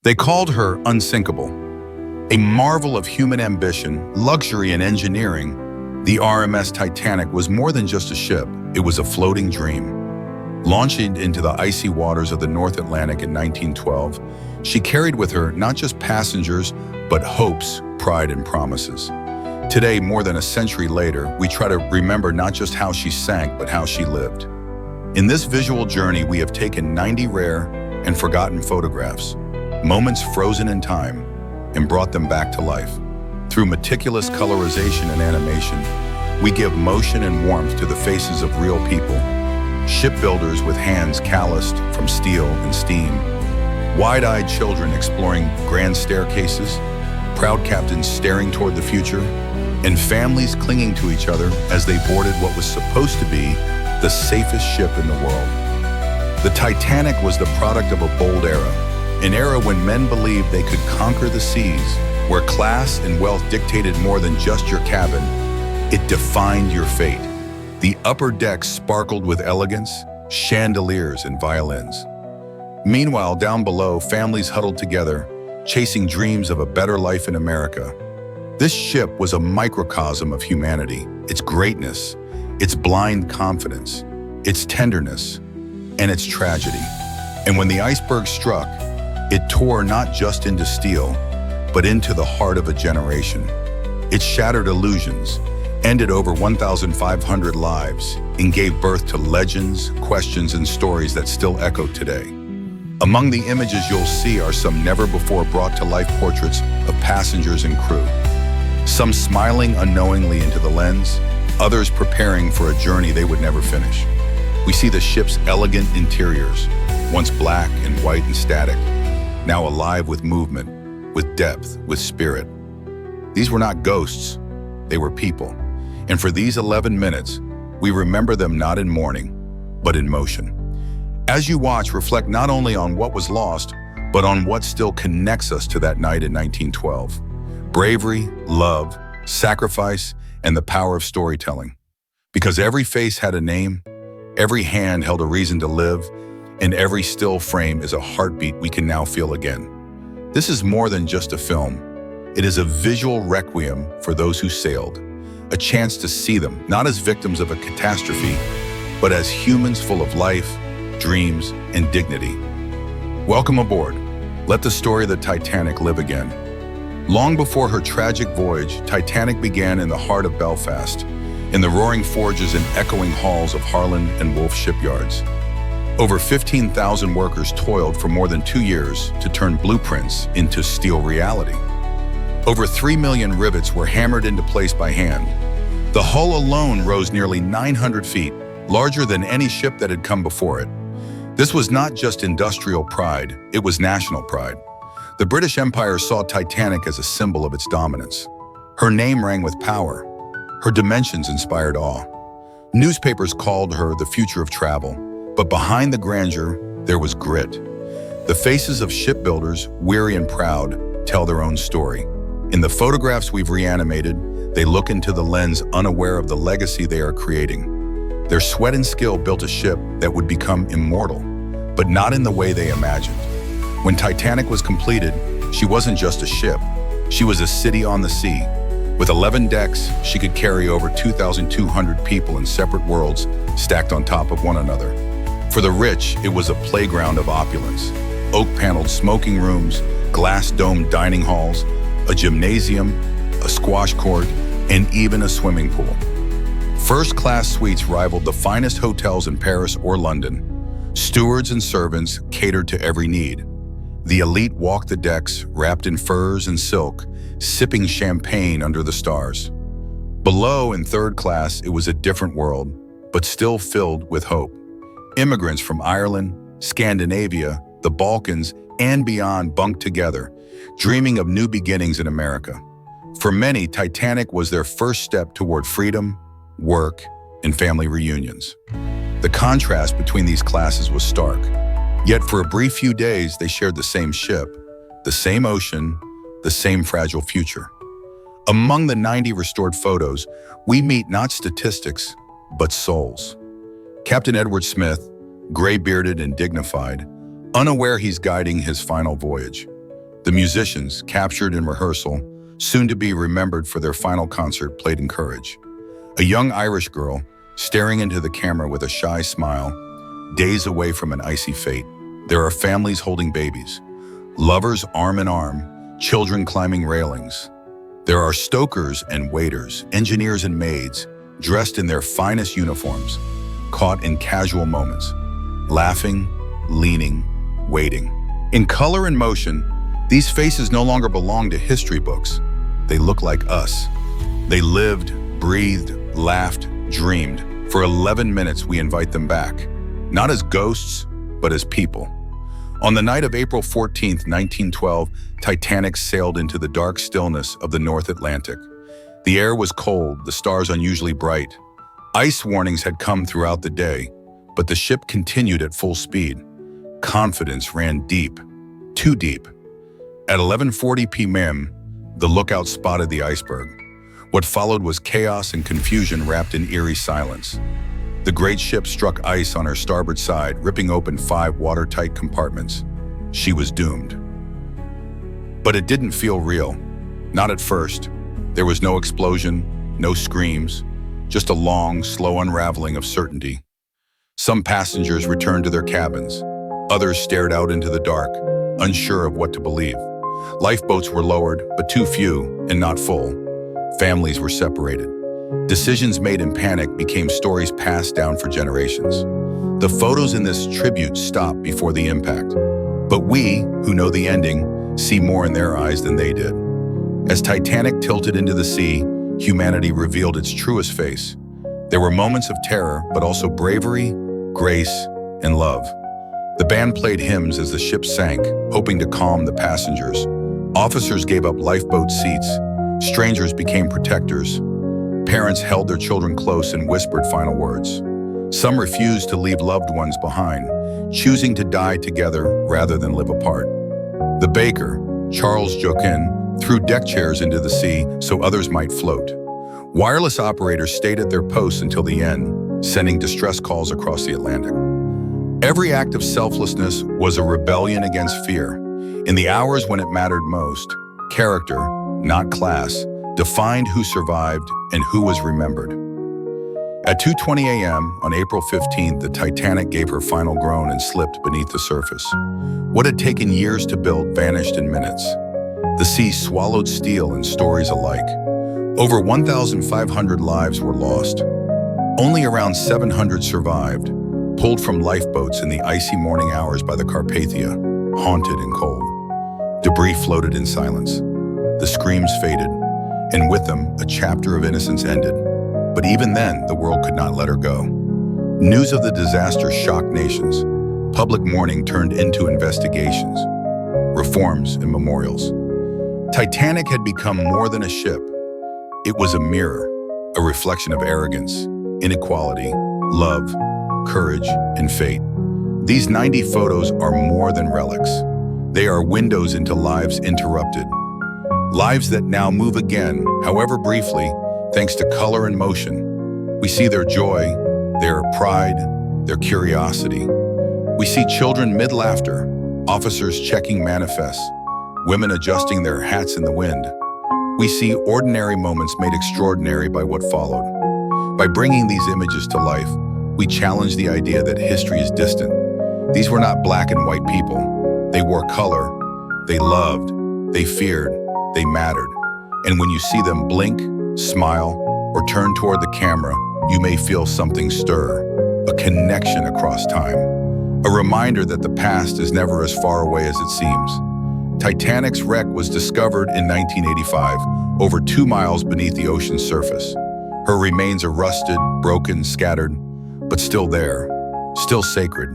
They called her unsinkable. A marvel of human ambition, luxury, and engineering, the RMS Titanic was more than just a ship. It was a floating dream. Launching into the icy waters of the North Atlantic in 1912, she carried with her not just passengers, but hopes, pride, and promises. Today, more than a century later, we try to remember not just how she sank, but how she lived. In this visual journey, we have taken 90 rare and forgotten photographs, moments frozen in time, and brought them back to life. Through meticulous colorization and animation, we give motion and warmth to the faces of real people, shipbuilders with hands calloused from steel and steam, wide-eyed children exploring grand staircases, proud captains staring toward the future, and families clinging to each other as they boarded what was supposed to be the safest ship in the world. The Titanic was the product of a bold era, an era when men believed they could conquer the seas, where class and wealth dictated more than just your cabin. It defined your fate. The upper decks sparkled with elegance, chandeliers, and violins. Meanwhile, down below, families huddled together, chasing dreams of a better life in America. This ship was a microcosm of humanity, its greatness, its blind confidence, its tenderness, and its tragedy. And when the iceberg struck, it tore not just into steel, but into the heart of a generation. It shattered illusions, ended over 1,500 lives, and gave birth to legends, questions, and stories that still echo today. Among the images you'll see are some never-before-brought-to-life portraits of passengers and crew. Some smiling unknowingly into the lens, others preparing for a journey they would never finish. We see the ship's elegant interiors, once black and white and static, now alive with movement, with depth, with spirit. These were not ghosts, they were people. And for these 11 minutes, we remember them not in mourning, but in motion. As you watch, reflect not only on what was lost, but on what still connects us to that night in 1912. Bravery, love, sacrifice, and the power of storytelling. Because every face had a name, every hand held a reason to live, and every still frame is a heartbeat we can now feel again. This is more than just a film. It is a visual requiem for those who sailed, a chance to see them, not as victims of a catastrophe, but as humans full of life, dreams, and dignity. Welcome aboard. Let the story of the Titanic live again. Long before her tragic voyage, Titanic began in the heart of Belfast, in the roaring forges and echoing halls of Harland and Wolff shipyards. Over 15,000 workers toiled for more than 2 years to turn blueprints into steel reality. Over 3 million rivets were hammered into place by hand. The hull alone rose nearly 900 feet, larger than any ship that had come before it. This was not just industrial pride, it was national pride. The British Empire saw Titanic as a symbol of its dominance. Her name rang with power. Her dimensions inspired awe. Newspapers called her the future of travel, but behind the grandeur, there was grit. The faces of shipbuilders, weary and proud, tell their own story. In the photographs we've reanimated, they look into the lens unaware of the legacy they are creating. Their sweat and skill built a ship that would become immortal, but not in the way they imagined. When Titanic was completed, she wasn't just a ship. She was a city on the sea. With 11 decks, she could carry over 2,200 people in separate worlds stacked on top of one another. For the rich, it was a playground of opulence. Oak-paneled smoking rooms, glass-domed dining halls, a gymnasium, a squash court, and even a swimming pool. First-class suites rivaled the finest hotels in Paris or London. Stewards and servants catered to every need. The elite walked the decks, wrapped in furs and silk, sipping champagne under the stars. Below, in third class, it was a different world, but still filled with hope. Immigrants from Ireland, Scandinavia, the Balkans, and beyond bunked together, dreaming of new beginnings in America. For many, Titanic was their first step toward freedom, work, and family reunions. The contrast between these classes was stark. Yet for a brief few days, they shared the same ship, the same ocean, the same fragile future. Among the 90 restored photos, we meet not statistics, but souls. Captain Edward Smith, gray-bearded and dignified, unaware he's guiding his final voyage. The musicians, captured in rehearsal, soon to be remembered for their final concert, played in courage. A young Irish girl, staring into the camera with a shy smile, days away from an icy fate. There are families holding babies, lovers arm in arm, children climbing railings. There are stokers and waiters, engineers and maids, dressed in their finest uniforms, caught in casual moments, laughing, leaning, waiting. In color and motion, these faces no longer belong to history books. They look like us. They lived, breathed, laughed, dreamed. For 11 minutes, we invite them back, not as ghosts, but as people. On the night of April 14th, 1912, Titanic sailed into the dark stillness of the North Atlantic. The air was cold, the stars unusually bright. Ice warnings had come throughout the day, but the ship continued at full speed. Confidence ran deep, too deep. At 11:40 p.m., the lookout spotted the iceberg. What followed was chaos and confusion wrapped in eerie silence. The great ship struck ice on her starboard side, ripping open 5 watertight compartments. She was doomed. But it didn't feel real. Not at first. There was no explosion, no screams, just a long, slow unraveling of certainty. Some passengers returned to their cabins. Others stared out into the dark, unsure of what to believe. Lifeboats were lowered, but too few and not full. Families were separated. Decisions made in panic became stories passed down for generations. The photos in this tribute stop before the impact. But we, who know the ending, see more in their eyes than they did. As Titanic tilted into the sea, humanity revealed its truest face. There were moments of terror, but also bravery, grace, and love. The band played hymns as the ship sank, hoping to calm the passengers. Officers gave up lifeboat seats. Strangers became protectors. Parents held their children close and whispered final words. Some refused to leave loved ones behind, choosing to die together rather than live apart. The baker, Charles Joquin, threw deck chairs into the sea so others might float. Wireless operators stayed at their posts until the end, sending distress calls across the Atlantic. Every act of selflessness was a rebellion against fear. In the hours when it mattered most, character, not class, defined who survived and who was remembered. At 2:20 a.m. on April 15th, the Titanic gave her final groan and slipped beneath the surface. What had taken years to build vanished in minutes. The sea swallowed steel and stories alike. Over 1,500 lives were lost. Only around 700 survived, pulled from lifeboats in the icy morning hours by the Carpathia, haunted and cold. Debris floated in silence. The screams faded, and with them, a chapter of innocence ended. But even then, the world could not let her go. News of the disaster shocked nations. Public mourning turned into investigations, reforms, and memorials. Titanic had become more than a ship. It was a mirror, a reflection of arrogance, inequality, love, courage, and fate. These 90 photos are more than relics. They are windows into lives interrupted. Lives that now move again, however briefly, thanks to color and motion. We see their joy, their pride, their curiosity. We see children mid-laughter, officers checking manifests, women adjusting their hats in the wind. We see ordinary moments made extraordinary by what followed. By bringing these images to life, we challenge the idea that history is distant. These were not black and white people. They wore color. They loved. They feared. They mattered. And when you see them blink, smile, or turn toward the camera, you may feel something stir, a connection across time, a reminder that the past is never as far away as it seems. Titanic's wreck was discovered in 1985, over 2 miles beneath the ocean's surface. Her remains are rusted, broken, scattered, but still there, still sacred.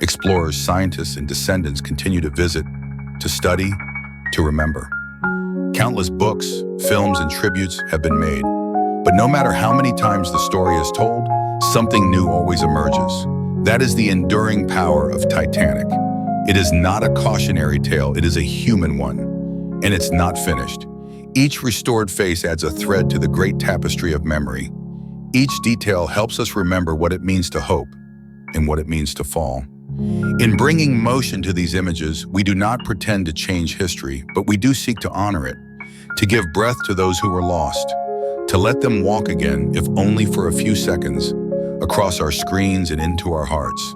Explorers, scientists, and descendants continue to visit, to study, to remember. Countless books, films, and tributes have been made. But no matter how many times the story is told, something new always emerges. That is the enduring power of Titanic. It is not a cautionary tale, it is a human one. And it's not finished. Each restored face adds a thread to the great tapestry of memory. Each detail helps us remember what it means to hope and what it means to fall. In bringing motion to these images, we do not pretend to change history, but we do seek to honor it, to give breath to those who were lost, to let them walk again, if only for a few seconds, across our screens and into our hearts.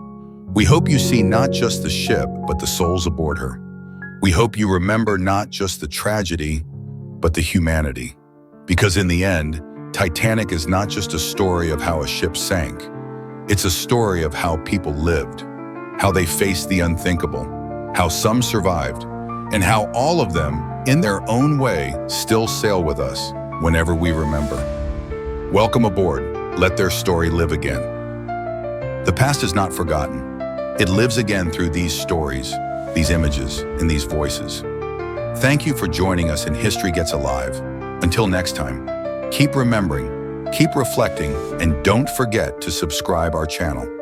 We hope you see not just the ship, but the souls aboard her. We hope you remember not just the tragedy, but the humanity. Because in the end, Titanic is not just a story of how a ship sank. It's a story of how people lived, how they faced the unthinkable, how some survived, and how all of them, in their own way, still sail with us whenever we remember. Welcome aboard. Let their story live again. The past is not forgotten. It lives again through these stories, these images, and these voices. Thank you for joining us in History Gets Alive. Until next time, keep remembering, keep reflecting, and don't forget to subscribe our channel.